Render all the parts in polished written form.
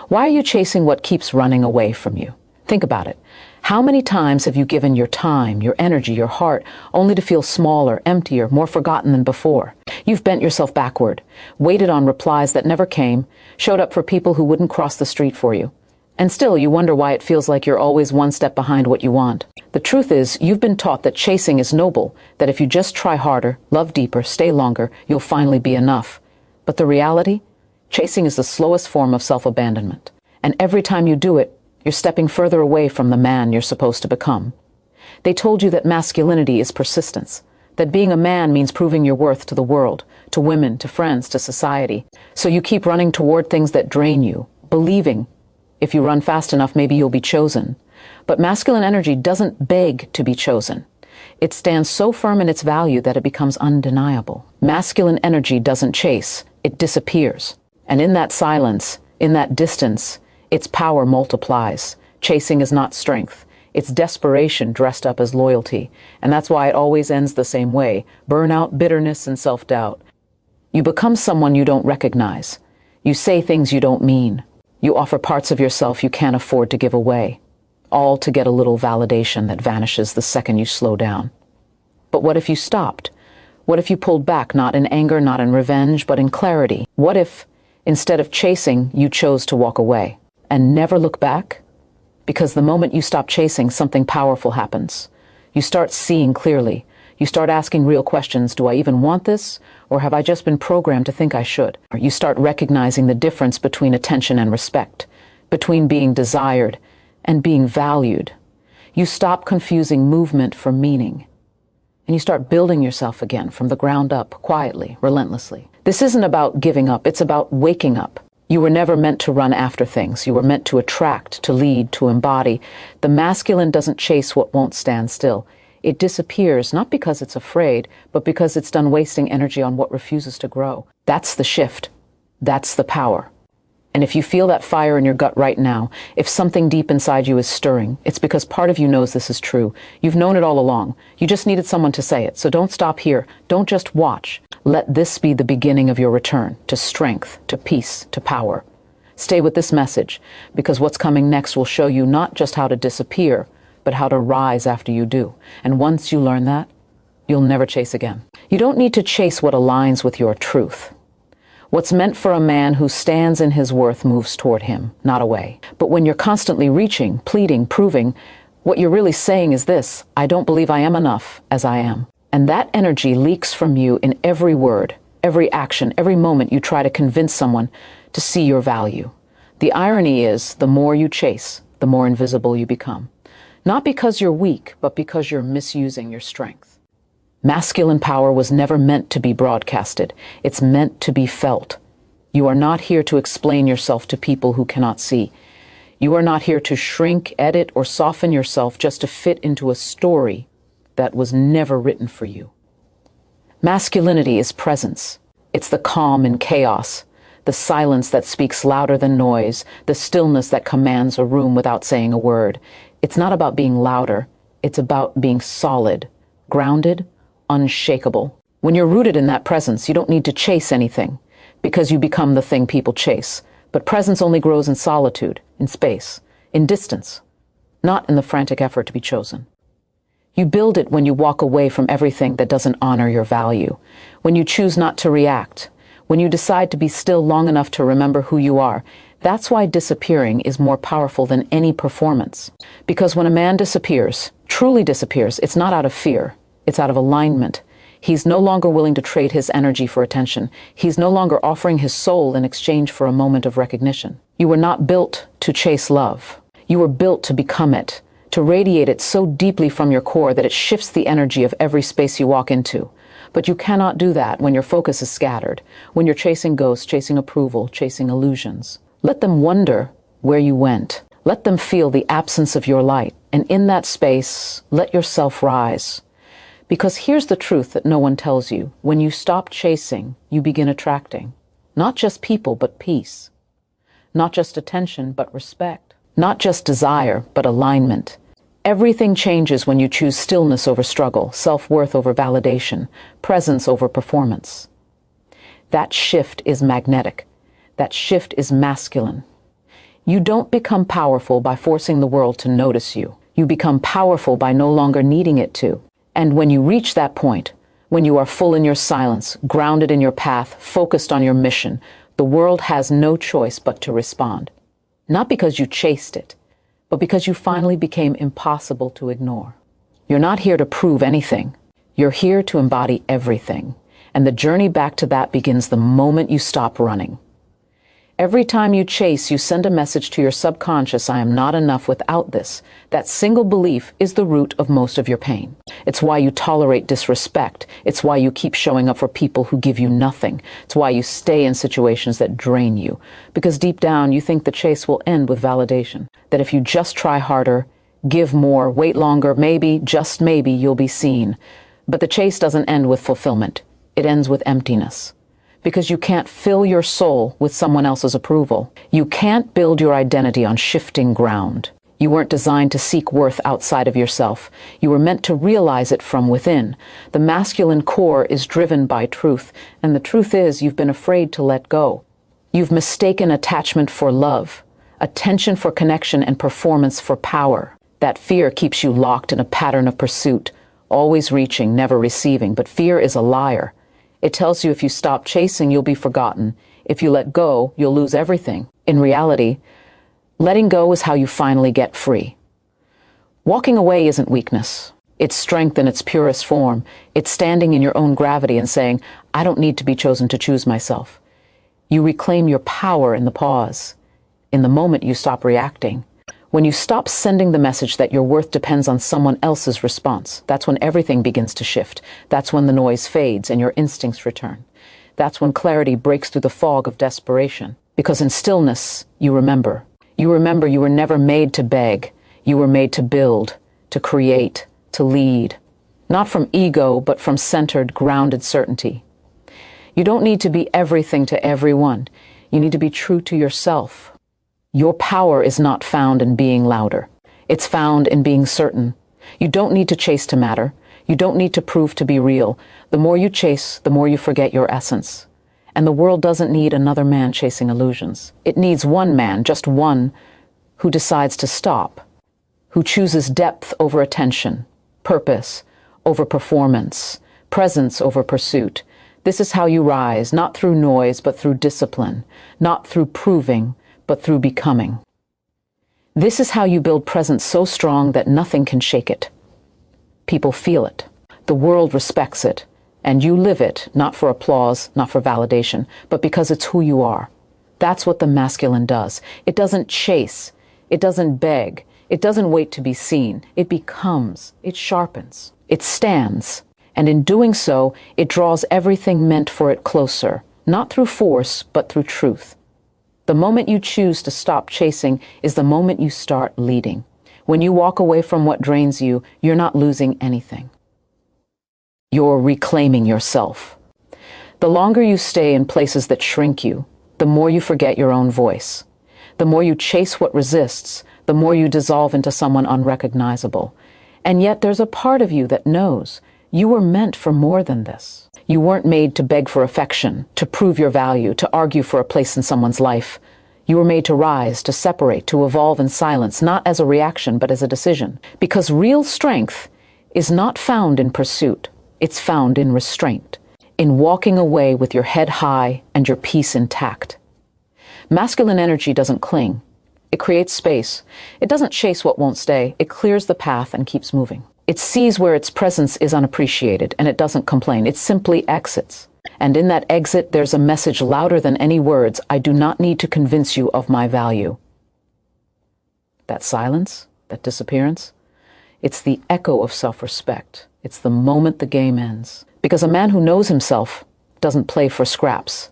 Why are you chasing what keeps running away from you? Think about it. How many times have you given your time, your energy, your heart, only to feel smaller, emptier, more forgotten than before? You've bent yourself backward, waited on replies that never came, showed up for people who wouldn't cross the street for you. And still, you wonder why it feels like you're always one step behind what you want. The truth is, you've been taught that chasing is noble, that if you just try harder, love deeper, stay longer, you'll finally be enough. But the reality? Chasing is the slowest form of self-abandonment. And every time you do it, you're stepping further away from the man you're supposed to become. They told you that masculinity is persistence, that being a man means proving your worth to the world, to women, to friends, to society. So you keep running toward things that drain you, believing if you run fast enough, maybe you'll be chosen. But masculine energy doesn't beg to be chosen. It stands so firm in its value that it becomes undeniable. Masculine energy doesn't chase, it disappears. And in that silence, in that distance, its power multiplies. Chasing is not strength. It's desperation dressed up as loyalty. And that's why it always ends the same way: burnout, bitterness, and self-doubt. You become someone you don't recognize. You say things you don't mean. You offer parts of yourself you can't afford to give away, all to get a little validation that vanishes the second you slow down. But what if you stopped? What if you pulled back, not in anger, not in revenge, but in clarity? What if, instead of chasing, you chose to walk away and never look back? Because the moment you stop chasing, something powerful happens. You start seeing clearly. You start asking real questions. Do I even want this? Or have I just been programmed to think I should? You start recognizing the difference between attention and respect, between being desired and being valued. You stop confusing movement for meaning. And you start building yourself again from the ground up, quietly, relentlessly. This isn't about giving up. It's about waking up. You were never meant to run after things. You were meant to attract, to lead, to embody. The masculine doesn't chase what won't stand still. It disappears, not because it's afraid, but because it's done wasting energy on what refuses to grow. That's the shift. That's the power. And if you feel that fire in your gut right now, if something deep inside you is stirring, it's because part of you knows this is true. You've known it all along. You just needed someone to say it. So don't stop here. Don't just watch. Let this be the beginning of your return to strength, to peace, to power. Stay with this message, because what's coming next will show you not just how to disappear, but how to rise after you do. And once you learn that, you'll never chase again. You don't need to chase what aligns with your truth. What's meant for a man who stands in his worth moves toward him, not away. But when you're constantly reaching, pleading, proving, what you're really saying is this: I don't believe I am enough as I am. And that energy leaks from you in every word, every action, every moment you try to convince someone to see your value. The irony is, the more you chase, the more invisible you become. Not because you're weak, but because you're misusing your strength. Masculine power was never meant to be broadcasted. It's meant to be felt. You are not here to explain yourself to people who cannot see. You are not here to shrink, edit, or soften yourself just to fit into a story that was never written for you. Masculinity is presence. It's the calm in chaos, the silence that speaks louder than noise, the stillness that commands a room without saying a word. It's not about being louder. It's about being solid, grounded, unshakable. When you're rooted in that presence, you don't need to chase anything, because you become the thing people chase. But presence only grows in solitude, in space, in distance, not in the frantic effort to be chosen. You build it when you walk away from everything that doesn't honor your value, when you choose not to react, when you decide to be still long enough to remember who you are. That's why disappearing is more powerful than any performance. Because when a man disappears, truly disappears, it's not out of fear, it's out of alignment. He's no longer willing to trade his energy for attention. He's no longer offering his soul in exchange for a moment of recognition. You were not built to chase love. You were built to become it, to radiate it so deeply from your core that it shifts the energy of every space you walk into. But you cannot do that when your focus is scattered, when you're chasing ghosts, chasing approval, chasing illusions. Let them wonder where you went. Let them feel the absence of your light. And in that space, let yourself rise. Because here's the truth that no one tells you. When you stop chasing, you begin attracting. Not just people, but peace. Not just attention, but respect. Not just desire, but alignment. Everything changes when you choose stillness over struggle, self-worth over validation, presence over performance. That shift is magnetic. That shift is masculine. You don't become powerful by forcing the world to notice you. You become powerful by no longer needing it to. And when you reach that point, when you are full in your silence, grounded in your path, focused on your mission, the world has no choice but to respond. Not because you chased it, but because you finally became impossible to ignore. You're not here to prove anything. You're here to embody everything. And the journey back to that begins the moment you stop running. Every time you chase, you send a message to your subconscious, I am not enough without this. That single belief is the root of most of your pain. It's why you tolerate disrespect. It's why you keep showing up for people who give you nothing. It's why you stay in situations that drain you. Because deep down, you think the chase will end with validation. That if you just try harder, give more, wait longer, maybe, just maybe, you'll be seen. But the chase doesn't end with fulfillment. It ends with emptiness. Because you can't fill your soul with someone else's approval. You can't build your identity on shifting ground. You weren't designed to seek worth outside of yourself. You were meant to realize it from within. The masculine core is driven by truth, and the truth is you've been afraid to let go. You've mistaken attachment for love, attention for connection, and performance for power. That fear keeps you locked in a pattern of pursuit, always reaching, never receiving. But fear is a liar. It tells you if you stop chasing, you'll be forgotten. If you let go, you'll lose everything. In reality, letting go is how you finally get free. Walking away isn't weakness. It's strength in its purest form. It's standing in your own gravity and saying, I don't need to be chosen to choose myself. You reclaim your power in the pause, in the moment you stop reacting. When you stop sending the message that your worth depends on someone else's response, that's when everything begins to shift. That's when the noise fades and your instincts return. That's when clarity breaks through the fog of desperation. Because in stillness, you remember. You remember you were never made to beg. You were made to build, to create, to lead. Not from ego, but from centered, grounded certainty. You don't need to be everything to everyone. You need to be true to yourself. Your power is not found in being louder. It's found in being certain. You don't need to chase to matter. You don't need to prove to be real. The more you chase, the more you forget your essence. And the world doesn't need another man chasing illusions. It needs one man, just one, who decides to stop, who chooses depth over attention, purpose over performance, presence over pursuit. This is how you rise, not through noise, but through discipline, not through proving, but through becoming. This is how you build presence so strong that nothing can shake it. People feel it. The world respects it. And you live it, not for applause, not for validation, but because it's who you are. That's what the masculine does. It doesn't chase. It doesn't beg. It doesn't wait to be seen. It becomes. It sharpens. It stands. And in doing so, it draws everything meant for it closer, not through force, but through truth. The moment you choose to stop chasing is the moment you start leading. When you walk away from what drains you, you're not losing anything. You're reclaiming yourself. The longer you stay in places that shrink you, the more you forget your own voice. The more you chase what resists, the more you dissolve into someone unrecognizable. And yet there's a part of you that knows you were meant for more than this. You weren't made to beg for affection, to prove your value, to argue for a place in someone's life. You were made to rise, to separate, to evolve in silence, not as a reaction, but as a decision. Because real strength is not found in pursuit. It's found in restraint, in walking away with your head high and your peace intact. Masculine energy doesn't cling. It creates space. It doesn't chase what won't stay. It clears the path and keeps moving. It sees where its presence is unappreciated, and it doesn't complain. It simply exits. And in that exit, there's a message louder than any words. I do not need to convince you of my value. That silence, that disappearance, it's the echo of self-respect. It's the moment the game ends. Because a man who knows himself doesn't play for scraps.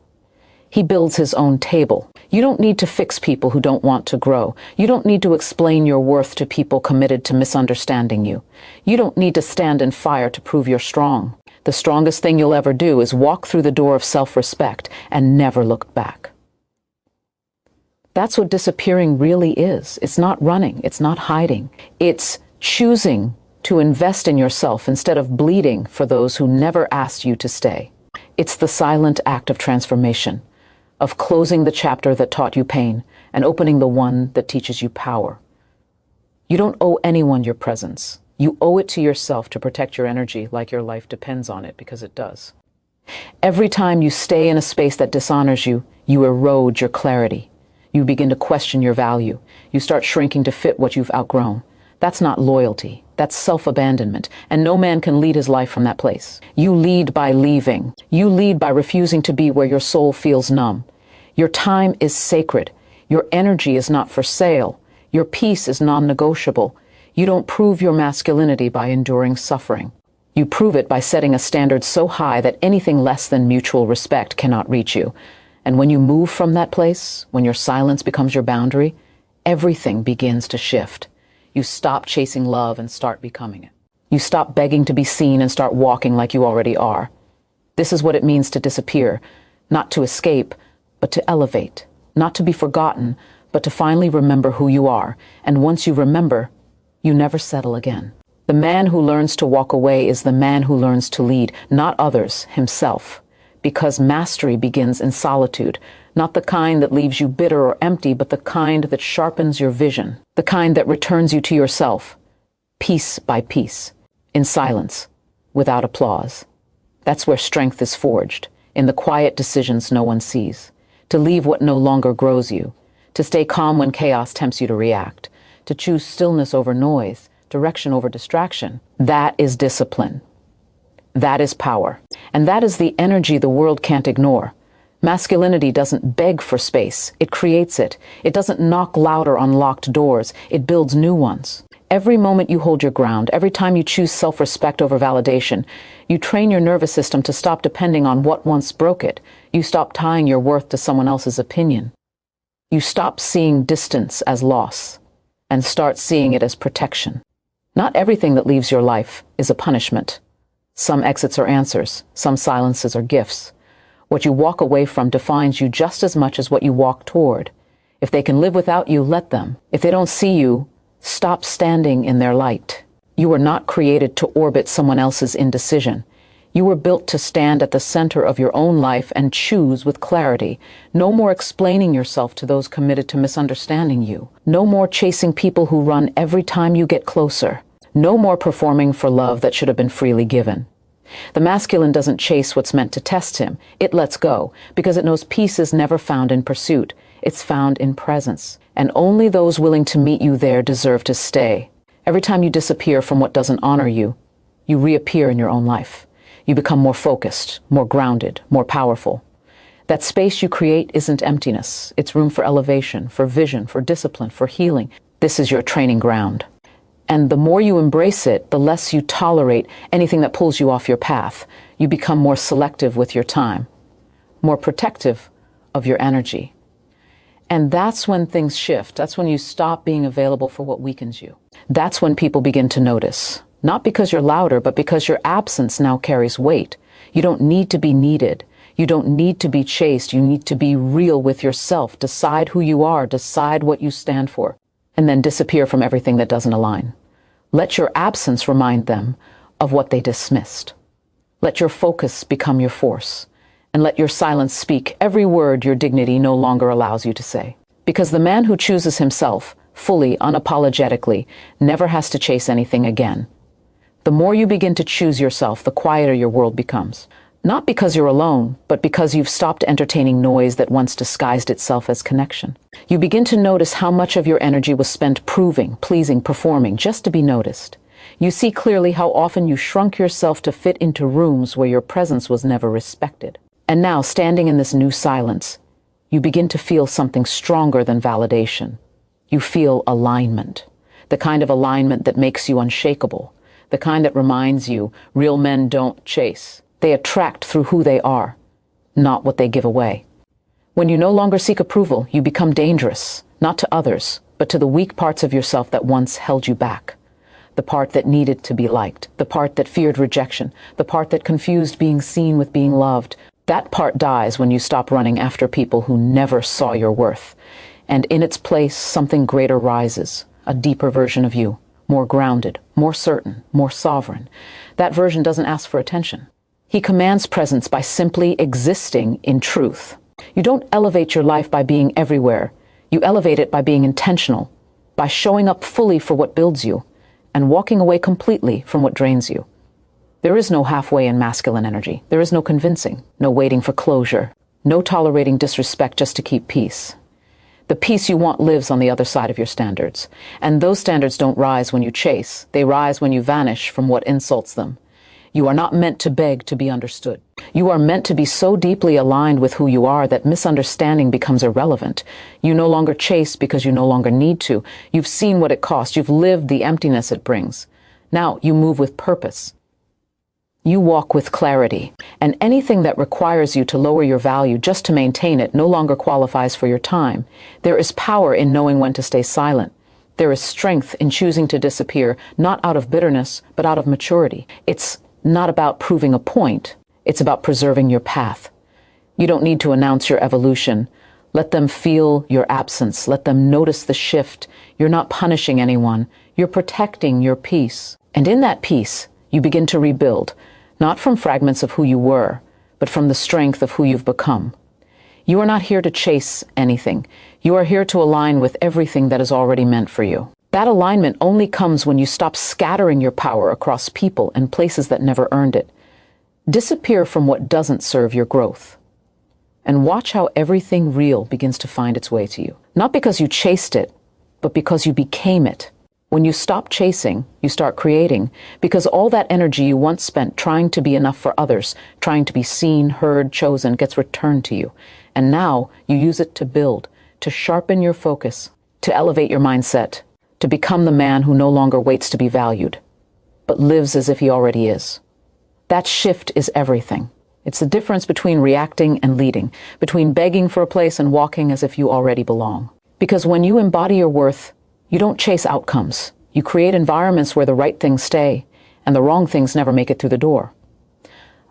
He builds his own table. You don't need to fix people who don't want to grow. You don't need to explain your worth to people committed to misunderstanding you. You don't need to stand in fire to prove you're strong. The strongest thing you'll ever do is walk through the door of self-respect and never look back. That's what disappearing really is. It's not running. It's not hiding. It's choosing to invest in yourself instead of bleeding for those who never asked you to stay. It's the silent act of transformation, of closing the chapter that taught you pain and opening the one that teaches you power. You don't owe anyone your presence. You owe it to yourself to protect your energy like your life depends on it, because it does. Every time you stay in a space that dishonors you, you erode your clarity. You begin to question your value. You start shrinking to fit what you've outgrown. That's not loyalty. That's self-abandonment, and no man can lead his life from that place. You lead by leaving. You lead by refusing to be where your soul feels numb. Your time is sacred. Your energy is not for sale. Your peace is non-negotiable. You don't prove your masculinity by enduring suffering. You prove it by setting a standard so high that anything less than mutual respect cannot reach you. And when you move from that place, when your silence becomes your boundary, everything begins to shift. You stop chasing love and start becoming it. You stop begging to be seen and start walking like you already are. This is what it means to disappear, not to escape, but to elevate, not to be forgotten, but to finally remember who you are. And once you remember, you never settle again. The man who learns to walk away is the man who learns to lead, not others, himself. Because mastery begins in solitude, not the kind that leaves you bitter or empty, but the kind that sharpens your vision, the kind that returns you to yourself, piece by piece, in silence, without applause. That's where strength is forged, in the quiet decisions no one sees, to leave what no longer grows you, to stay calm when chaos tempts you to react, to choose stillness over noise, direction over distraction. That is discipline. That is power. And that is the energy the world can't ignore. Masculinity doesn't beg for space. It creates it. It doesn't knock louder on locked doors. It builds new ones. Every moment you hold your ground, every time you choose self-respect over validation, you train your nervous system to stop depending on what once broke it. You stop tying your worth to someone else's opinion. You stop seeing distance as loss and start seeing it as protection. Not everything that leaves your life is a punishment. Some exits are answers. Some silences are gifts. What you walk away from defines you just as much as what you walk toward. If they can live without you, let them. If they don't see you, stop standing in their light. You were not created to orbit someone else's indecision. You were built to stand at the center of your own life and choose with clarity. No more explaining yourself to those committed to misunderstanding you. No more chasing people who run every time you get closer. No more performing for love that should have been freely given. The masculine doesn't chase what's meant to test him. It lets go, because it knows peace is never found in pursuit. It's found in presence. And only those willing to meet you there deserve to stay. Every time you disappear from what doesn't honor you, you reappear in your own life. You become more focused, more grounded, more powerful. That space you create isn't emptiness. It's room for elevation, for vision, for discipline, for healing. This is your training ground. And the more you embrace it, the less you tolerate anything that pulls you off your path. You become more selective with your time, more protective of your energy. And that's when things shift. That's when you stop being available for what weakens you. That's when people begin to notice. Not because you're louder, but because your absence now carries weight. You don't need to be needed. You don't need to be chased. You need to be real with yourself. Decide who you are. Decide what you stand for. And then disappear from everything that doesn't align. Let your absence remind them of what they dismissed. Let your focus become your force. And let your silence speak every word your dignity no longer allows you to say. Because the man who chooses himself, fully, unapologetically, never has to chase anything again. The more you begin to choose yourself, the quieter your world becomes. Not because you're alone, but because you've stopped entertaining noise that once disguised itself as connection. You begin to notice how much of your energy was spent proving, pleasing, performing, just to be noticed. You see clearly how often you shrunk yourself to fit into rooms where your presence was never respected. And now, standing in this new silence, you begin to feel something stronger than validation. You feel alignment, the kind of alignment that makes you unshakable, the kind that reminds you real men don't chase. They attract through who they are, not what they give away. When you no longer seek approval, you become dangerous, not to others, but to the weak parts of yourself that once held you back. The part that needed to be liked, the part that feared rejection, the part that confused being seen with being loved. That part dies when you stop running after people who never saw your worth. And in its place, something greater rises, a deeper version of you, more grounded, more certain, more sovereign. That version doesn't ask for attention. He commands presence by simply existing in truth. You don't elevate your life by being everywhere. You elevate it by being intentional, by showing up fully for what builds you, and walking away completely from what drains you. There is no halfway in masculine energy. There is no convincing, no waiting for closure, no tolerating disrespect just to keep peace. The peace you want lives on the other side of your standards. And those standards don't rise when you chase. They rise when you vanish from what insults them. You are not meant to beg to be understood. You are meant to be so deeply aligned with who you are that misunderstanding becomes irrelevant. You no longer chase because you no longer need to. You've seen what it costs. You've lived the emptiness it brings. Now you move with purpose. You walk with clarity, and anything that requires you to lower your value just to maintain it no longer qualifies for your time. There is power in knowing when to stay silent. There is strength in choosing to disappear, not out of bitterness, but out of maturity. It's not about proving a point. It's about preserving your path. You don't need to announce your evolution. Let them feel your absence. Let them notice the shift. You're not punishing anyone. You're protecting your peace. And in that peace, you begin to rebuild, not from fragments of who you were, but from the strength of who you've become. You are not here to chase anything. You are here to align with everything that is already meant for you. That alignment only comes when you stop scattering your power across people and places that never earned it. Disappear from what doesn't serve your growth. And watch how everything real begins to find its way to you. Not because you chased it, but because you became it. When you stop chasing, you start creating, because all that energy you once spent trying to be enough for others, trying to be seen, heard, chosen, gets returned to you. And now you use it to build, to sharpen your focus, to elevate your mindset, to become the man who no longer waits to be valued, but lives as if he already is. That shift is everything. It's the difference between reacting and leading, between begging for a place and walking as if you already belong. Because when you embody your worth, you don't chase outcomes. You create environments where the right things stay and the wrong things never make it through the door.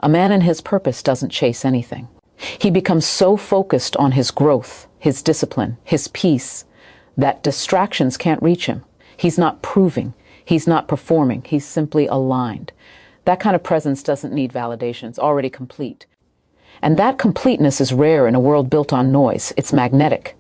A man in his purpose doesn't chase anything. He becomes so focused on his growth, his discipline, his peace, that distractions can't reach him. He's not proving. He's not performing. He's simply aligned. That kind of presence doesn't need validation. It's already complete. And that completeness is rare in a world built on noise. It's magnetic.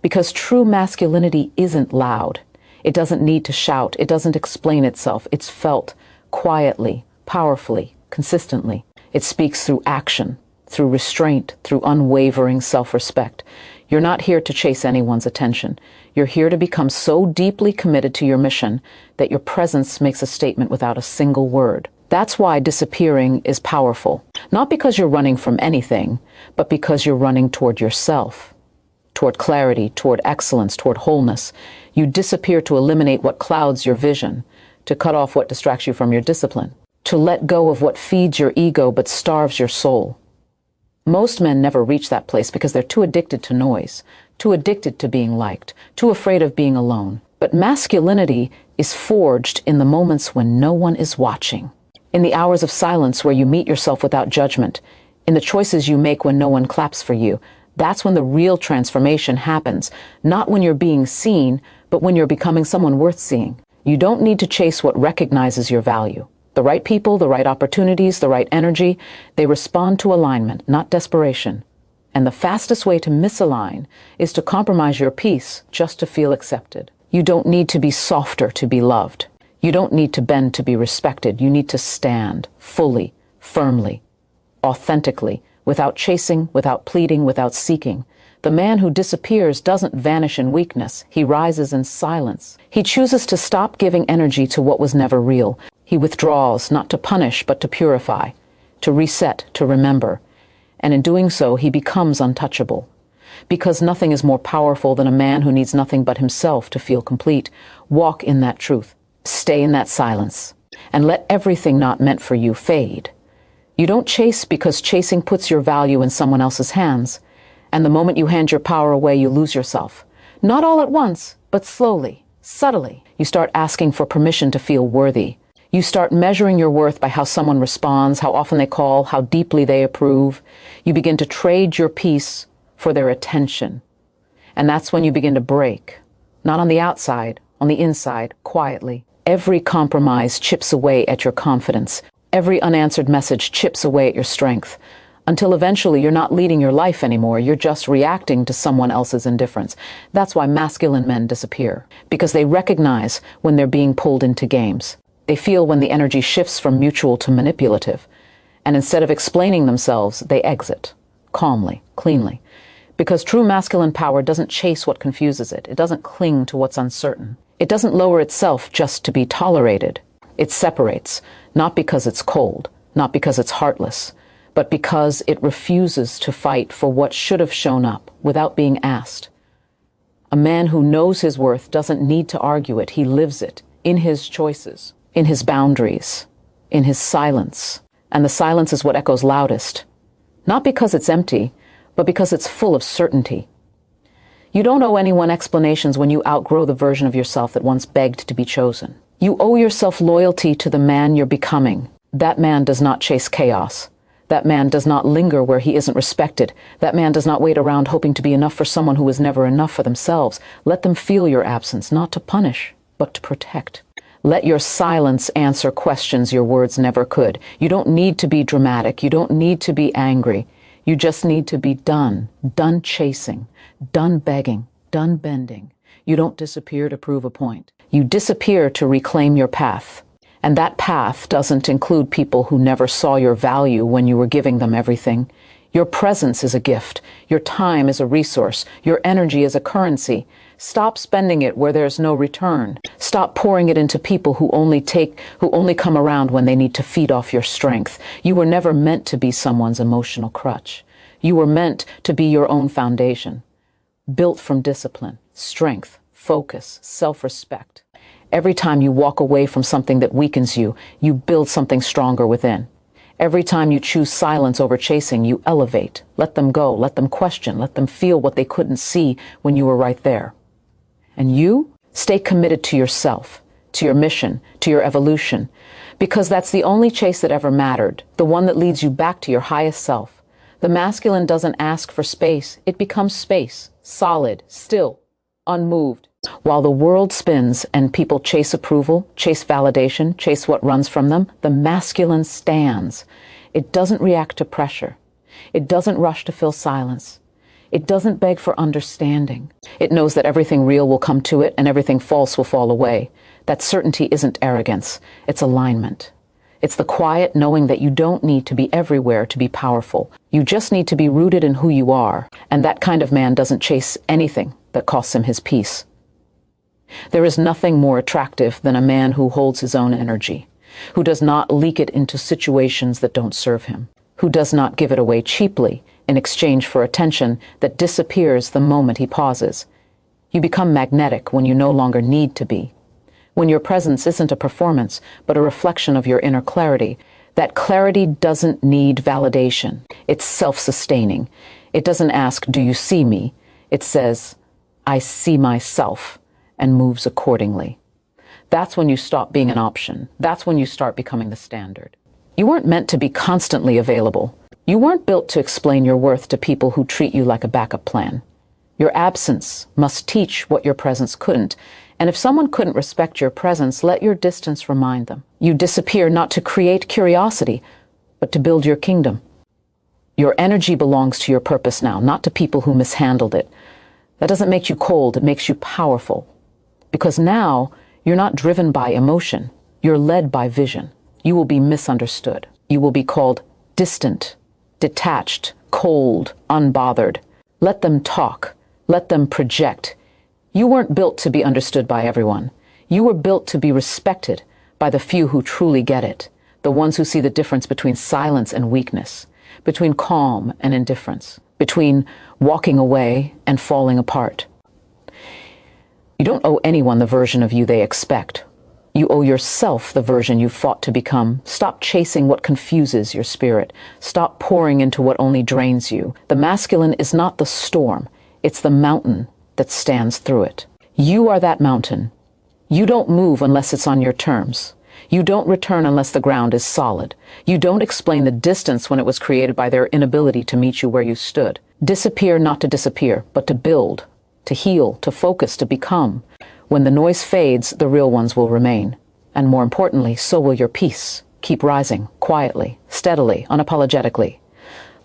Because true masculinity isn't loud. It doesn't need to shout. It doesn't explain itself. It's felt quietly, powerfully, consistently. It speaks through action, through restraint, through unwavering self-respect. You're not here to chase anyone's attention. You're here to become so deeply committed to your mission that your presence makes a statement without a single word. That's why disappearing is powerful. Not because you're running from anything, but because you're running toward yourself. Toward clarity, toward excellence, toward wholeness. You disappear to eliminate what clouds your vision, to cut off what distracts you from your discipline, to let go of what feeds your ego but starves your soul. Most men never reach that place because they're too addicted to noise, too addicted to being liked, too afraid of being alone. But masculinity is forged in the moments when no one is watching, in the hours of silence where you meet yourself without judgment, in the choices you make when no one claps for you. That's when the real transformation happens, not when you're being seen, but when you're becoming someone worth seeing. You don't need to chase what recognizes your value. The right people, the right opportunities, the right energy, they respond to alignment, not desperation. And the fastest way to misalign is to compromise your peace just to feel accepted. You don't need to be softer to be loved. You don't need to bend to be respected. You need to stand fully, firmly, authentically, without chasing, without pleading, without seeking. The man who disappears doesn't vanish in weakness. He rises in silence. He chooses to stop giving energy to what was never real. He withdraws, not to punish, but to purify, to reset, to remember. And in doing so, he becomes untouchable. Because nothing is more powerful than a man who needs nothing but himself to feel complete. Walk in that truth. Stay in that silence. And let everything not meant for you fade. You don't chase because chasing puts your value in someone else's hands. And the moment you hand your power away, you lose yourself. Not all at once, but slowly, subtly. You start asking for permission to feel worthy. You start measuring your worth by how someone responds, how often they call, how deeply they approve. You begin to trade your peace for their attention. And that's when you begin to break. Not on the outside, on the inside, quietly. Every compromise chips away at your confidence. Every unanswered message chips away at your strength. until eventually you're not leading your life anymore. You're just reacting to someone else's indifference. That's why masculine men disappear, because they recognize when they're being pulled into games. They feel when the energy shifts from mutual to manipulative. And instead of explaining themselves, they exit, calmly, cleanly. Because true masculine power doesn't chase what confuses it. It doesn't cling to what's uncertain. It doesn't lower itself just to be tolerated. It separates, not because it's cold, not because it's heartless, but because it refuses to fight for what should have shown up without being asked. A man who knows his worth doesn't need to argue it. He lives it in his choices, in his boundaries, in his silence. And the silence is what echoes loudest, not because it's empty, but because it's full of certainty. You don't owe anyone explanations when you outgrow the version of yourself that once begged to be chosen. You owe yourself loyalty to the man you're becoming. That man does not chase chaos. That man does not linger where he isn't respected. That man does not wait around hoping to be enough for someone who is never enough for themselves. Let them feel your absence, not to punish, but to protect. Let your silence answer questions your words never could. You don't need to be dramatic. You don't need to be angry. You just need to be done chasing, done begging, done bending. You don't disappear to prove a point. You disappear to reclaim your path. And that path doesn't include people who never saw your value when you were giving them everything. Your presence is a gift. Your time is a resource. Your energy is a currency. Stop spending it where there's no return. Stop pouring it into people who only come around when they need to feed off your strength. You were never meant to be someone's emotional crutch. You were meant to be your own foundation, built from discipline, strength, focus, self-respect. Every time you walk away from something that weakens you, you build something stronger within. Every time you choose silence over chasing, you elevate. Let them go, let them question, let them feel what they couldn't see when you were right there. And you stay committed to yourself, to your mission, to your evolution, because that's the only chase that ever mattered, the one that leads you back to your highest self. The masculine doesn't ask for space. It becomes space, solid, still, unmoved. While the world spins and people chase approval, chase validation, chase what runs from them, the masculine stands. It doesn't react to pressure. It doesn't rush to fill silence. It doesn't beg for understanding. It knows that everything real will come to it and everything false will fall away. That certainty isn't arrogance. It's alignment. It's the quiet knowing that you don't need to be everywhere to be powerful. You just need to be rooted in who you are. And that kind of man doesn't chase anything that costs him his peace. There is nothing more attractive than a man who holds his own energy, who does not leak it into situations that don't serve him, who does not give it away cheaply in exchange for attention that disappears the moment he pauses. You become magnetic when you no longer need to be, when your presence isn't a performance, but a reflection of your inner clarity. That clarity doesn't need validation. It's self-sustaining. It doesn't ask, "Do you see me?" It says, "I see myself," and moves accordingly. That's when you stop being an option. That's when you start becoming the standard. You weren't meant to be constantly available. You weren't built to explain your worth to people who treat you like a backup plan. Your absence must teach what your presence couldn't. And if someone couldn't respect your presence, let your distance remind them. You disappear not to create curiosity, but to build your kingdom. Your energy belongs to your purpose now, not to people who mishandled it. That doesn't make you cold, it makes you powerful. Because now, you're not driven by emotion. You're led by vision. You will be misunderstood. You will be called distant, detached, cold, unbothered. Let them talk. Let them project. You weren't built to be understood by everyone. You were built to be respected by the few who truly get it, the ones who see the difference between silence and weakness, between calm and indifference, between walking away and falling apart. You don't owe anyone the version of you they expect. You owe yourself the version you fought to become. Stop chasing what confuses your spirit. Stop pouring into what only drains you. The masculine is not the storm. It's the mountain that stands through it. You are that mountain. You don't move unless it's on your terms. You don't return unless the ground is solid. You don't explain the distance when it was created by their inability to meet you where you stood. Disappear not to disappear, but to build, to heal, to focus, to become. When the noise fades, the real ones will remain. And more importantly, so will your peace. Keep rising, quietly, steadily, unapologetically.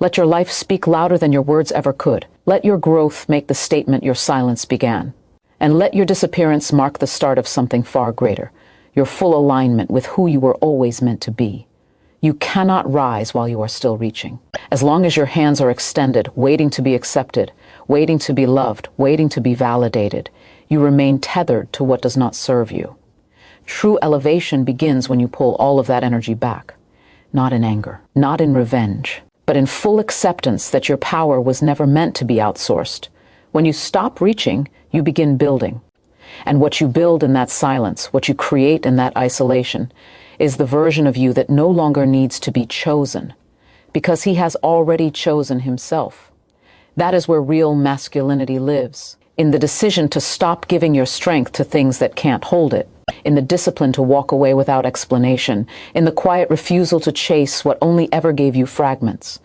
Let your life speak louder than your words ever could. Let your growth make the statement your silence began. And let your disappearance mark the start of something far greater, your full alignment with who you were always meant to be. You cannot rise while you are still reaching. As long as your hands are extended, waiting to be accepted, waiting to be loved, waiting to be validated, you remain tethered to what does not serve you. True elevation begins when you pull all of that energy back, not in anger, not in revenge, but in full acceptance that your power was never meant to be outsourced. When you stop reaching, you begin building. And what you build in that silence, what you create in that isolation, is the version of you that no longer needs to be chosen, because he has already chosen himself. That is where real masculinity lives, in the decision to stop giving your strength to things that can't hold it, in the discipline to walk away without explanation, in the quiet refusal to chase what only ever gave you fragments.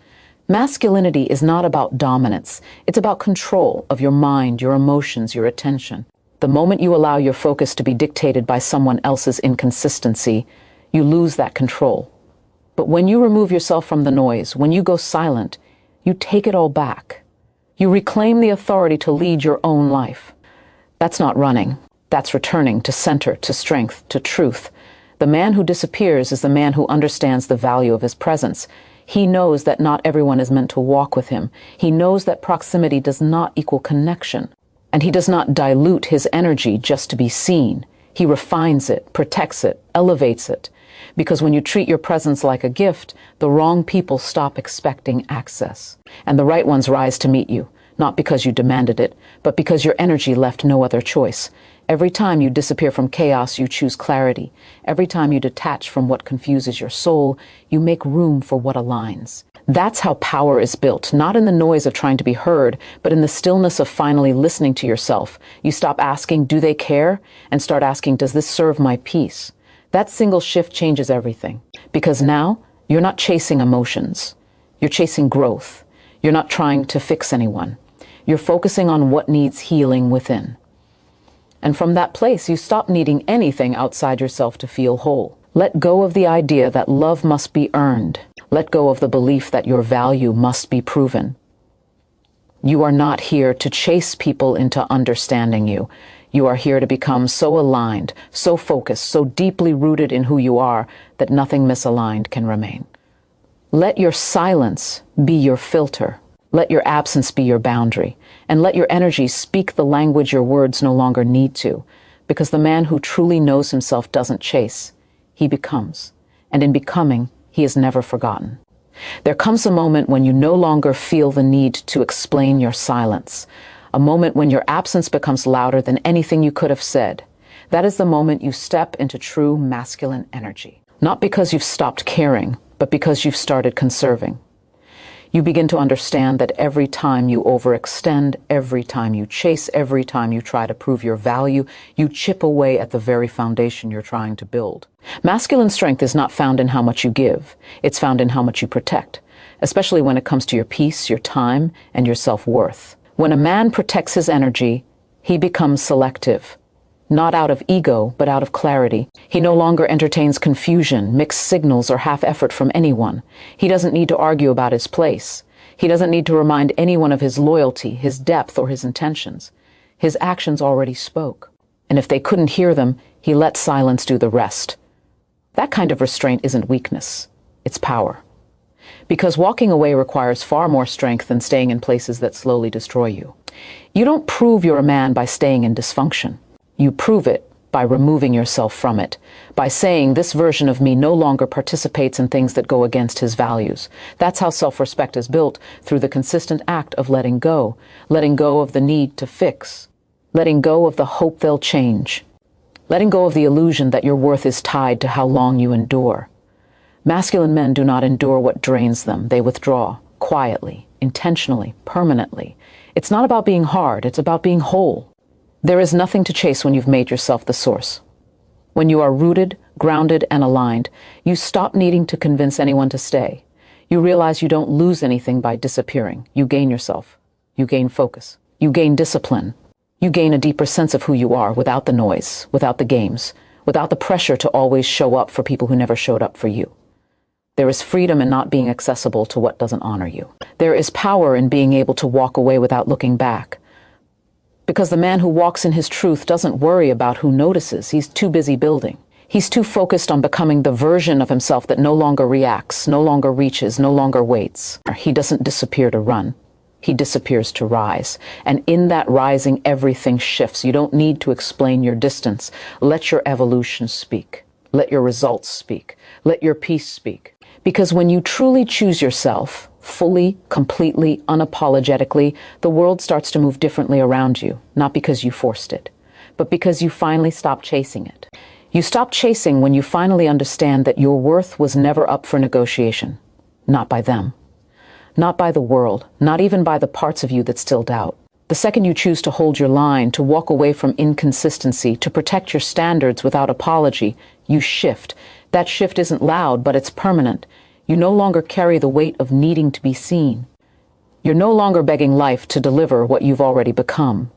Masculinity is not about dominance. It's about control of your mind, your emotions, your attention. The moment you allow your focus to be dictated by someone else's inconsistency, you lose that control. But when you remove yourself from the noise, when you go silent, you take it all back. You reclaim the authority to lead your own life. That's not running. That's returning to center, to strength, to truth. The man who disappears is the man who understands the value of his presence. He knows that not everyone is meant to walk with him. He knows that proximity does not equal connection. And he does not dilute his energy just to be seen. He refines it, protects it, elevates it. Because when you treat your presence like a gift, the wrong people stop expecting access. And the right ones rise to meet you, not because you demanded it, but because your energy left no other choice. Every time you disappear from chaos, you choose clarity. Every time you detach from what confuses your soul, you make room for what aligns. That's how power is built, not in the noise of trying to be heard, but in the stillness of finally listening to yourself. You stop asking, do they care? And start asking, does this serve my peace? That single shift changes everything. Because now, you're not chasing emotions. You're chasing growth. You're not trying to fix anyone. You're focusing on what needs healing within. And from that place, you stop needing anything outside yourself to feel whole. Let go of the idea that love must be earned. Let go of the belief that your value must be proven. You are not here to chase people into understanding you. You are here to become so aligned, so focused, so deeply rooted in who you are that nothing misaligned can remain. Let your silence be your filter. Let your absence be your boundary. And let your energy speak the language your words no longer need to. Because the man who truly knows himself doesn't chase. He becomes. And in becoming, he is never forgotten. There comes a moment when you no longer feel the need to explain your silence. A moment when your absence becomes louder than anything you could have said. That is the moment you step into true masculine energy. Not because you've stopped caring, but because you've started conserving. You begin to understand that every time you overextend, every time you chase, every time you try to prove your value, you chip away at the very foundation you're trying to build. Masculine strength is not found in how much you give. It's found in how much you protect, especially when it comes to your peace, your time, and your self-worth. When a man protects his energy, he becomes selective. Not out of ego, but out of clarity. He no longer entertains confusion, mixed signals, or half-effort from anyone. He doesn't need to argue about his place. He doesn't need to remind anyone of his loyalty, his depth, or his intentions. His actions already spoke. And if they couldn't hear them, he let silence do the rest. That kind of restraint isn't weakness. It's power. Because walking away requires far more strength than staying in places that slowly destroy you. You don't prove you're a man by staying in dysfunction. You prove it by removing yourself from it, by saying this version of me no longer participates in things that go against his values. That's how self-respect is built, through the consistent act of letting go of the need to fix, letting go of the hope they'll change, letting go of the illusion that your worth is tied to how long you endure. Masculine men do not endure what drains them. They withdraw, quietly, intentionally, permanently. It's not about being hard, it's about being whole. There is nothing to chase when you've made yourself the source. When you are rooted, grounded, and aligned, you stop needing to convince anyone to stay. You realize you don't lose anything by disappearing. You gain yourself. You gain focus. You gain discipline. You gain a deeper sense of who you are without the noise, without the games, without the pressure to always show up for people who never showed up for you. There is freedom in not being accessible to what doesn't honor you. There is power in being able to walk away without looking back. Because the man who walks in his truth doesn't worry about who notices. He's too busy building. He's too focused on becoming the version of himself that no longer reacts, no longer reaches, no longer waits. He doesn't disappear to run. He disappears to rise. And in that rising, everything shifts. You don't need to explain your distance. Let your evolution speak. Let your results speak. Let your peace speak. Because when you truly choose yourself, fully, completely, unapologetically, the world starts to move differently around you, not because you forced it, but because you finally stop chasing it. You stop chasing when you finally understand that your worth was never up for negotiation. Not by them. Not by the world. Not even by the parts of you that still doubt. The second you choose to hold your line, to walk away from inconsistency, to protect your standards without apology, you shift. That shift isn't loud, but it's permanent. You no longer carry the weight of needing to be seen. You're no longer begging life to deliver what you've already become.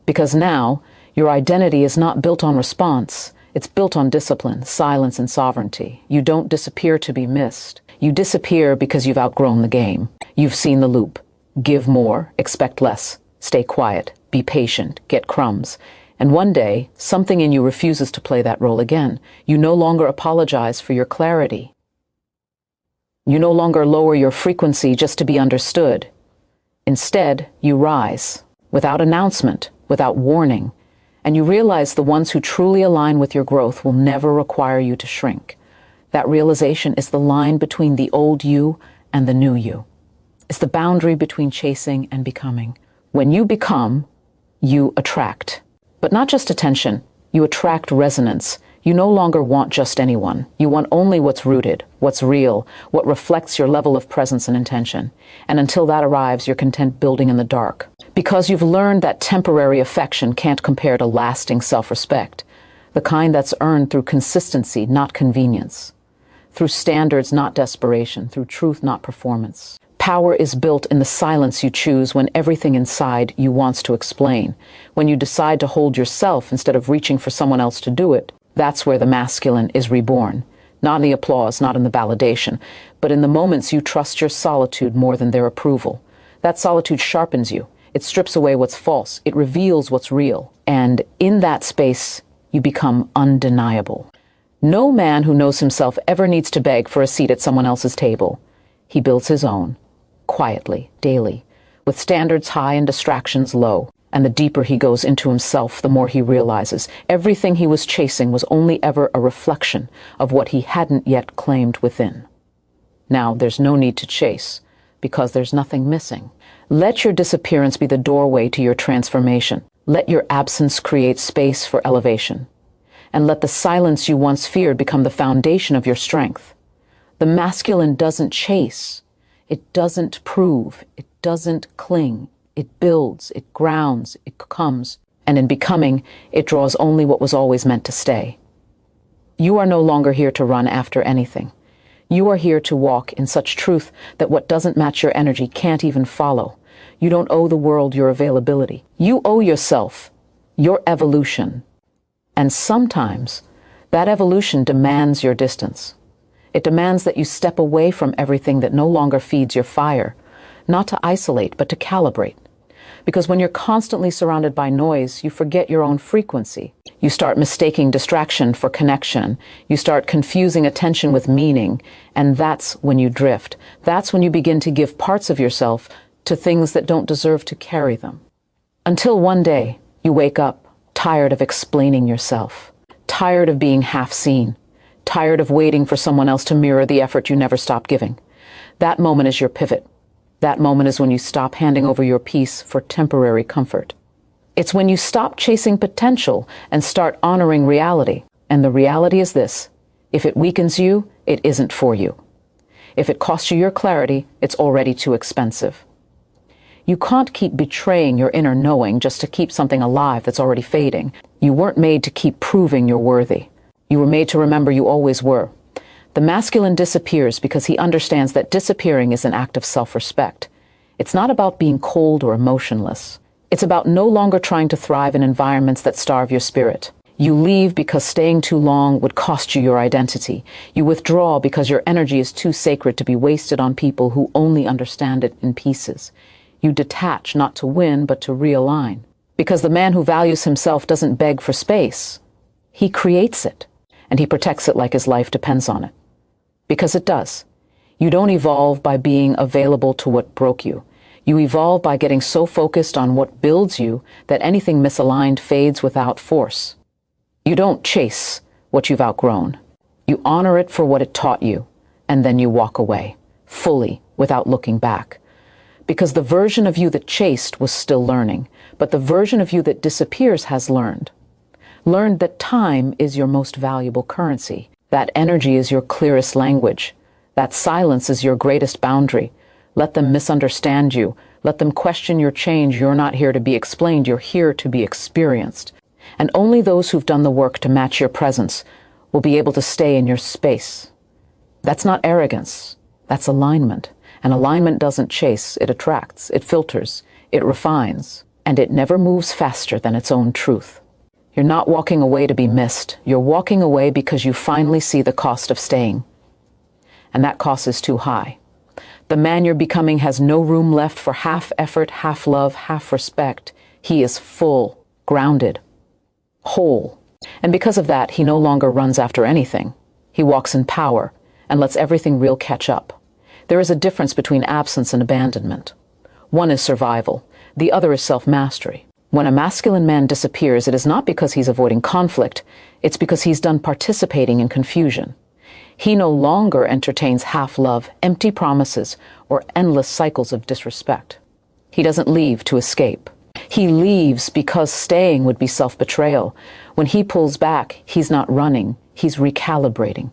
Because now, your identity is not built on response. It's built on discipline, silence, and sovereignty. You don't disappear to be missed. You disappear because you've outgrown the game. You've seen the loop. Give more, expect less. Stay quiet, be patient, get crumbs. And one day, something in you refuses to play that role again. You no longer apologize for your clarity. You no longer lower your frequency just to be understood. Instead, you rise, without announcement, without warning. And you realize the ones who truly align with your growth will never require you to shrink. That realization is the line between the old you and the new you. It's the boundary between chasing and becoming. When you become, you attract. But not just attention, you attract resonance. You no longer want just anyone. You want only what's rooted, what's real, what reflects your level of presence and intention. And until that arrives, you're content building in the dark. Because you've learned that temporary affection can't compare to lasting self-respect. The kind that's earned through consistency, not convenience. Through standards, not desperation. Through truth, not performance. Power is built in the silence you choose when everything inside you wants to explain. When you decide to hold yourself instead of reaching for someone else to do it, that's where the masculine is reborn. Not in the applause, not in the validation, but in the moments you trust your solitude more than their approval. That solitude sharpens you. It strips away what's false. It reveals what's real. And in that space, you become undeniable. No man who knows himself ever needs to beg for a seat at someone else's table. He builds his own, quietly, daily, with standards high and distractions low. And the deeper he goes into himself, the more he realizes everything he was chasing was only ever a reflection of what he hadn't yet claimed within. Now, there's no need to chase, because there's nothing missing. Let your disappearance be the doorway to your transformation. Let your absence create space for elevation. And let the silence you once feared become the foundation of your strength. The masculine doesn't chase. It doesn't prove. It doesn't cling. It builds, it grounds, it comes, and in becoming, it draws only what was always meant to stay. You are no longer here to run after anything. You are here to walk in such truth that what doesn't match your energy can't even follow. You don't owe the world your availability. You owe yourself your evolution. And sometimes, that evolution demands your distance. It demands that you step away from everything that no longer feeds your fire, not to isolate, but to calibrate. Because when you're constantly surrounded by noise, you forget your own frequency. You start mistaking distraction for connection. You start confusing attention with meaning. And that's when you drift. That's when you begin to give parts of yourself to things that don't deserve to carry them. Until one day, you wake up tired of explaining yourself, tired of being half seen, tired of waiting for someone else to mirror the effort you never stopped giving. That moment is your pivot. That moment is when you stop handing over your peace for temporary comfort. It's when you stop chasing potential and start honoring reality. And the reality is this: if it weakens you, it isn't for you. If it costs you your clarity, it's already too expensive. You can't keep betraying your inner knowing just to keep something alive that's already fading. You weren't made to keep proving you're worthy. You were made to remember you always were. The masculine disappears because he understands that disappearing is an act of self-respect. It's not about being cold or emotionless. It's about no longer trying to thrive in environments that starve your spirit. You leave because staying too long would cost you your identity. You withdraw because your energy is too sacred to be wasted on people who only understand it in pieces. You detach not to win, but to realign. Because the man who values himself doesn't beg for space. He creates it, and he protects it like his life depends on it. Because it does. You don't evolve by being available to what broke you. You evolve by getting so focused on what builds you that anything misaligned fades without force. You don't chase what you've outgrown. You honor it for what it taught you, and then you walk away, fully, without looking back. Because the version of you that chased was still learning, but the version of you that disappears has learned. Learned that time is your most valuable currency. That energy is your clearest language. That silence is your greatest boundary. Let them misunderstand you. Let them question your change. You're not here to be explained. You're here to be experienced. And only those who've done the work to match your presence will be able to stay in your space. That's not arrogance. That's alignment. And alignment doesn't chase. It attracts. It filters. It refines. And it never moves faster than its own truth. You're not walking away to be missed. You're walking away because you finally see the cost of staying. And that cost is too high. The man you're becoming has no room left for half effort, half love, half respect. He is full, grounded, whole. And because of that, he no longer runs after anything. He walks in power and lets everything real catch up. There is a difference between absence and abandonment. One is survival. The other is self-mastery. When a masculine man disappears, it is not because he's avoiding conflict. It's because he's done participating in confusion. He no longer entertains half-love, empty promises, or endless cycles of disrespect. He doesn't leave to escape. He leaves because staying would be self-betrayal. When he pulls back, he's not running, he's recalibrating.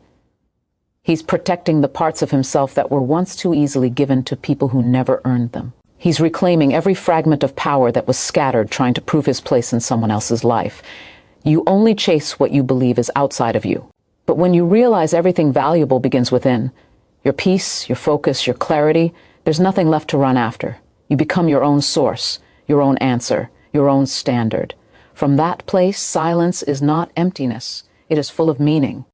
He's protecting the parts of himself that were once too easily given to people who never earned them. He's reclaiming every fragment of power that was scattered trying to prove his place in someone else's life. You only chase what you believe is outside of you. But when you realize everything valuable begins within, your peace, your focus, your clarity, there's nothing left to run after. You become your own source, your own answer, your own standard. From that place, silence is not emptiness. It is full of meaning.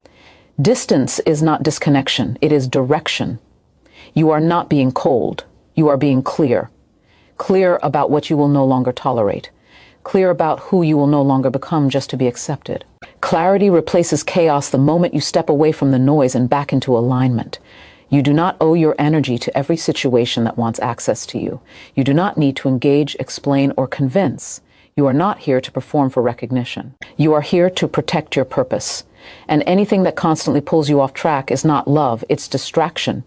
Distance is not disconnection. It is direction. You are not being cold. You are being clear. Clear about what you will no longer tolerate. Clear about who you will no longer become just to be accepted. Clarity replaces chaos the moment you step away from the noise and back into alignment. You do not owe your energy to every situation that wants access to you. You do not need to engage, explain, or convince. You are not here to perform for recognition. You are here to protect your purpose. And anything that constantly pulls you off track is not love, it's distraction.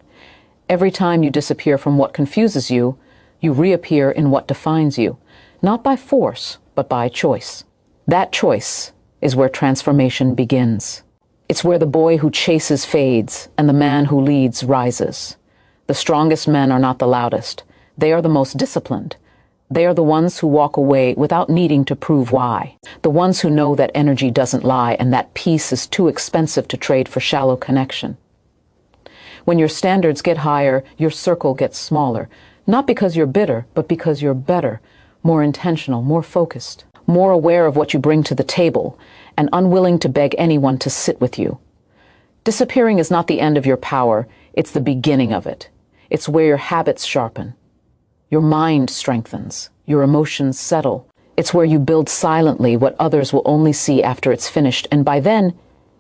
Every time you disappear from what confuses you, you reappear in what defines you, not by force, but by choice. That choice is where transformation begins. It's where the boy who chases fades and the man who leads rises. The strongest men are not the loudest. They are the most disciplined. They are the ones who walk away without needing to prove why. The ones who know that energy doesn't lie and that peace is too expensive to trade for shallow connection. When your standards get higher, your circle gets smaller. Not because you're bitter, but because you're better, more intentional, more focused, more aware of what you bring to the table, and unwilling to beg anyone to sit with you. Disappearing is not the end of your power, it's the beginning of it. It's where your habits sharpen. Your mind strengthens. Your emotions settle. It's where you build silently what others will only see after it's finished, and by then,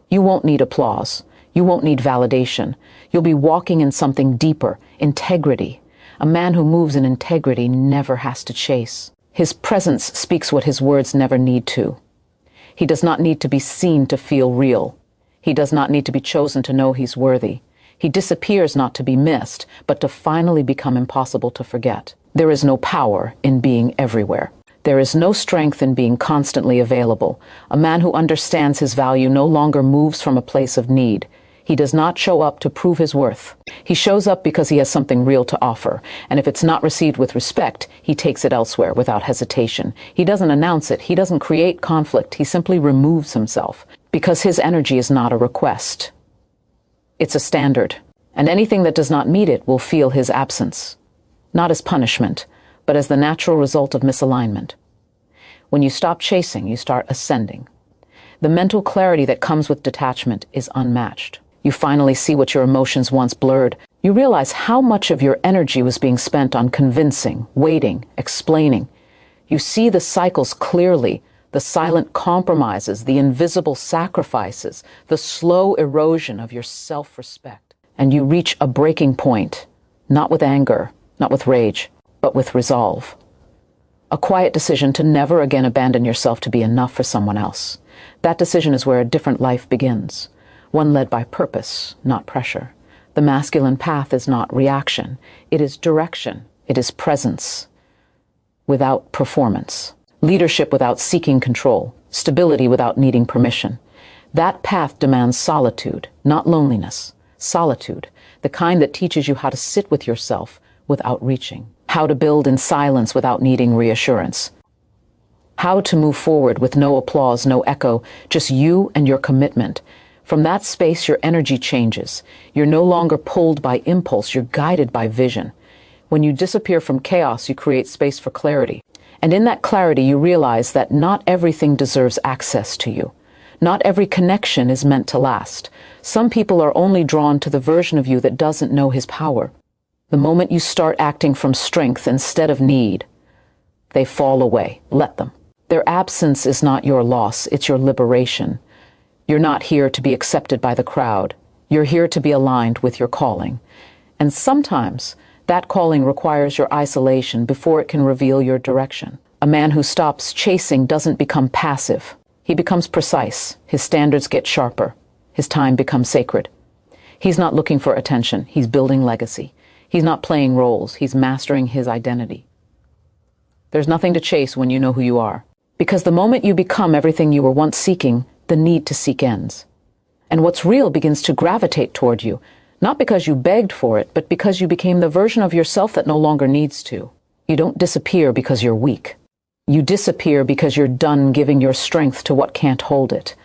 you won't need applause. You won't need validation. You'll be walking in something deeper, integrity. A man who moves in integrity never has to chase. His presence speaks what his words never need to. He does not need to be seen to feel real. He does not need to be chosen to know he's worthy. He disappears not to be missed, but to finally become impossible to forget. There is no power in being everywhere. There is no strength in being constantly available. A man who understands his value no longer moves from a place of need. He does not show up to prove his worth. He shows up because he has something real to offer, and if it's not received with respect, he takes it elsewhere without hesitation. He doesn't announce it. He doesn't create conflict. He simply removes himself, because his energy is not a request. It's a standard, and anything that does not meet it will feel his absence, not as punishment, but as the natural result of misalignment. When you stop chasing, you start ascending. The mental clarity that comes with detachment is unmatched. You finally see what your emotions once blurred. You realize how much of your energy was being spent on convincing, waiting, explaining. You see the cycles clearly, the silent compromises, the invisible sacrifices, the slow erosion of your self-respect. And you reach a breaking point, not with anger, not with rage, but with resolve. A quiet decision to never again abandon yourself to be enough for someone else. That decision is where a different life begins, one led by purpose, not pressure. The masculine path is not reaction, it is direction, it is presence without performance, leadership without seeking control, stability without needing permission. That path demands solitude, not loneliness. Solitude, the kind that teaches you how to sit with yourself without reaching, how to build in silence without needing reassurance, how to move forward with no applause, no echo, just you and your commitment. From that space, your energy changes. You're no longer pulled by impulse, you're guided by vision. When you disappear from chaos, you create space for clarity. And in that clarity, you realize that not everything deserves access to you. Not every connection is meant to last. Some people are only drawn to the version of you that doesn't know his power. The moment you start acting from strength instead of need, they fall away. Let them. Their absence is not your loss, it's your liberation. You're not here to be accepted by the crowd. You're here to be aligned with your calling. And sometimes that calling requires your isolation before it can reveal your direction. A man who stops chasing doesn't become passive. He becomes precise. His standards get sharper. His time becomes sacred. He's not looking for attention. He's building legacy. He's not playing roles. He's mastering his identity. There's nothing to chase when you know who you are. Because the moment you become everything you were once seeking, the need to seek ends. And what's real begins to gravitate toward you, not because you begged for it, but because you became the version of yourself that no longer needs to. You don't disappear because you're weak. You disappear because you're done giving your strength to what can't hold it.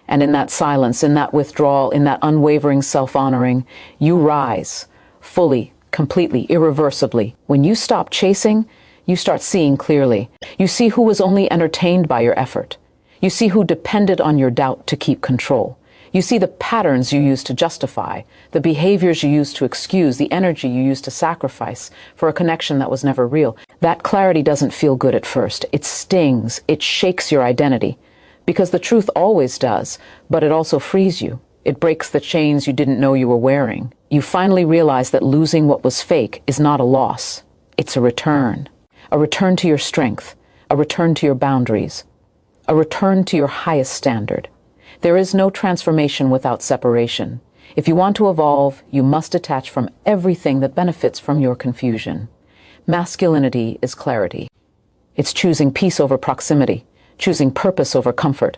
And in that silence, in that withdrawal, in that unwavering self-honoring, you rise, fully, completely, irreversibly. When you stop chasing, you start seeing clearly. You see who was only entertained by your effort. You see who depended on your doubt to keep control. You see the patterns you used to justify, the behaviors you used to excuse, the energy you used to sacrifice for a connection that was never real. That clarity doesn't feel good at first. It stings. It shakes your identity. Because the truth always does, but it also frees you. It breaks the chains you didn't know you were wearing. You finally realize that losing what was fake is not a loss. It's a return. A return to your strength. A return to your boundaries. A return to your highest standard. There is no transformation without separation. If you want to evolve, you must detach from everything that benefits from your confusion. Masculinity is clarity. It's choosing peace over proximity, choosing purpose over comfort.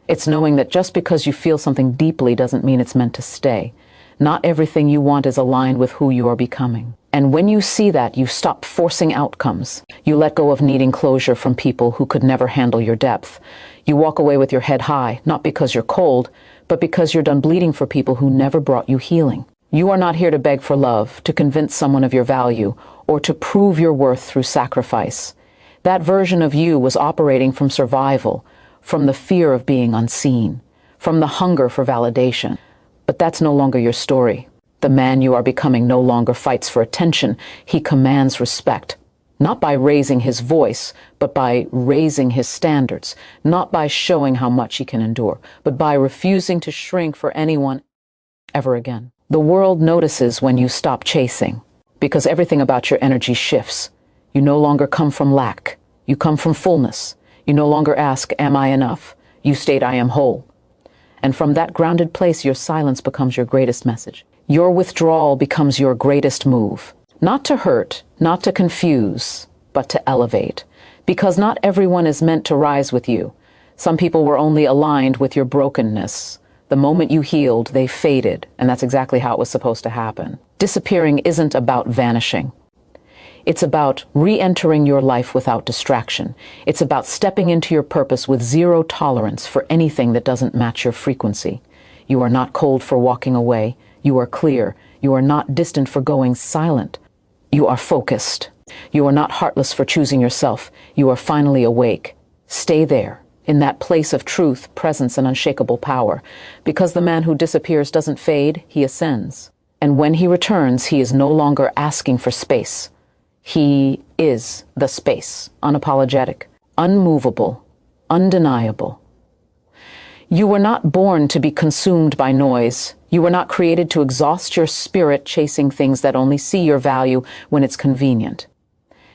It's knowing that just because you feel something deeply doesn't mean it's meant to stay. Not everything you want is aligned with who you are becoming. And when you see that, you stop forcing outcomes. You let go of needing closure from people who could never handle your depth. You walk away with your head high, not because you're cold, but because you're done bleeding for people who never brought you healing. You are not here to beg for love, to convince someone of your value, or to prove your worth through sacrifice. That version of you was operating from survival, from the fear of being unseen, from the hunger for validation. But that's no longer your story. The man you are becoming no longer fights for attention. He commands respect. Not by raising his voice, but by raising his standards. Not by showing how much he can endure, but by refusing to shrink for anyone ever again. The world notices when you stop chasing, because everything about your energy shifts. You no longer come from lack. You come from fullness. You no longer ask, am I enough? You state, I am whole. And from that grounded place, your silence becomes your greatest message. Your withdrawal becomes your greatest move. Not to hurt, not to confuse, but to elevate. Because not everyone is meant to rise with you. Some people were only aligned with your brokenness. The moment you healed, they faded, and that's exactly how it was supposed to happen. Disappearing isn't about vanishing. It's about re-entering your life without distraction. It's about stepping into your purpose with zero tolerance for anything that doesn't match your frequency. You are not cold for walking away. You are clear. You are not distant for going silent. You are focused. You are not heartless for choosing yourself. You are finally awake. Stay there. in that place of truth, presence, and unshakable power. Because the man who disappears doesn't fade, he ascends. And when he returns, he is no longer asking for space. He is the space, unapologetic, unmovable, undeniable. You were not born to be consumed by noise. You were not created to exhaust your spirit chasing things that only see your value when it's convenient.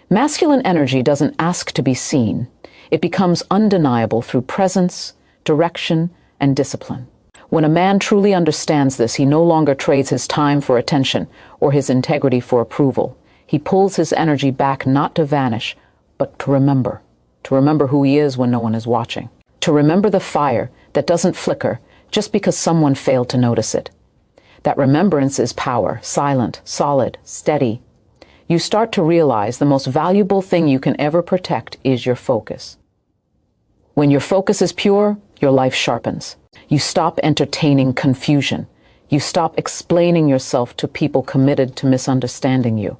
Masculine energy doesn't ask to be seen. It becomes undeniable through presence, direction, and discipline. When a man truly understands this, he no longer trades his time for attention or his integrity for approval. He pulls his energy back not to vanish, but to remember who he is when no one is watching. To remember the fire that doesn't flicker just because someone failed to notice it. That remembrance is power, silent, solid, steady. You start to realize the most valuable thing you can ever protect is your focus. When your focus is pure, your life sharpens. You stop entertaining confusion. You stop explaining yourself to people committed to misunderstanding you.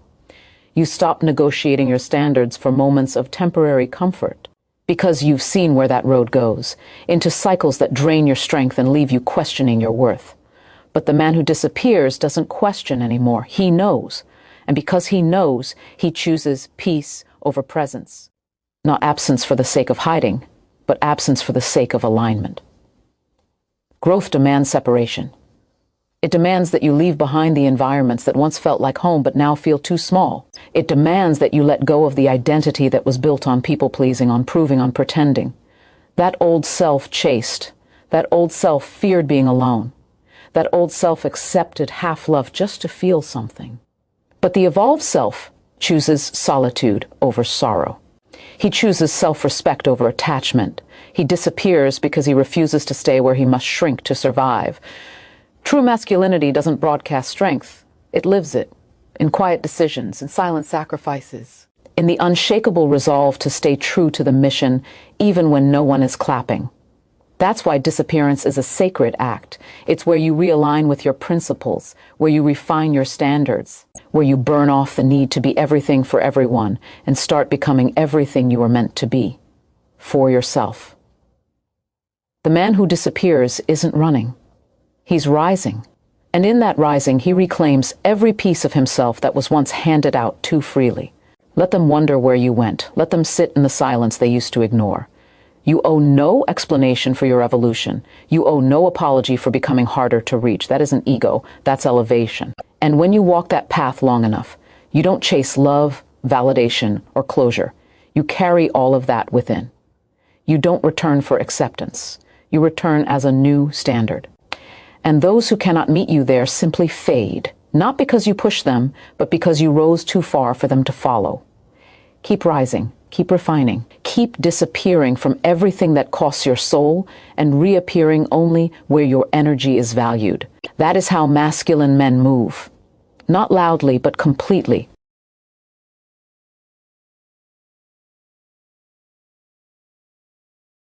You stop negotiating your standards for moments of temporary comfort, because you've seen where that road goes, into cycles that drain your strength and leave you questioning your worth. But the man who disappears doesn't question anymore. He knows. And because he knows, he chooses peace over presence. Not absence for the sake of hiding, but absence for the sake of alignment. Growth demands separation. It demands that you leave behind the environments that once felt like home but now feel too small. It demands that you let go of the identity that was built on people-pleasing, on proving, on pretending. That old self chased. That old self feared being alone. That old self accepted half-love just to feel something. But the evolved self chooses solitude over sorrow. He chooses self-respect over attachment. He disappears because he refuses to stay where he must shrink to survive. True masculinity doesn't broadcast strength. It lives it, in quiet decisions, in silent sacrifices, in the unshakable resolve to stay true to the mission, even when no one is clapping. That's why disappearance is a sacred act. It's where you realign with your principles, where you refine your standards, where you burn off the need to be everything for everyone and start becoming everything you were meant to be, for yourself. The man who disappears isn't running. He's rising. And in that rising, he reclaims every piece of himself that was once handed out too freely. Let them wonder where you went. Let them sit in the silence they used to ignore. You owe no explanation for your evolution. You owe no apology for becoming harder to reach. That isn't ego, that's elevation. And when you walk that path long enough, you don't chase love, validation, or closure. You carry all of that within. You don't return for acceptance. You return as a new standard. And those who cannot meet you there simply fade, not because you pushed them, but because you rose too far for them to follow. Keep rising, keep refining, keep disappearing from everything that costs your soul and reappearing only where your energy is valued. That is how masculine men move. Not loudly, but completely.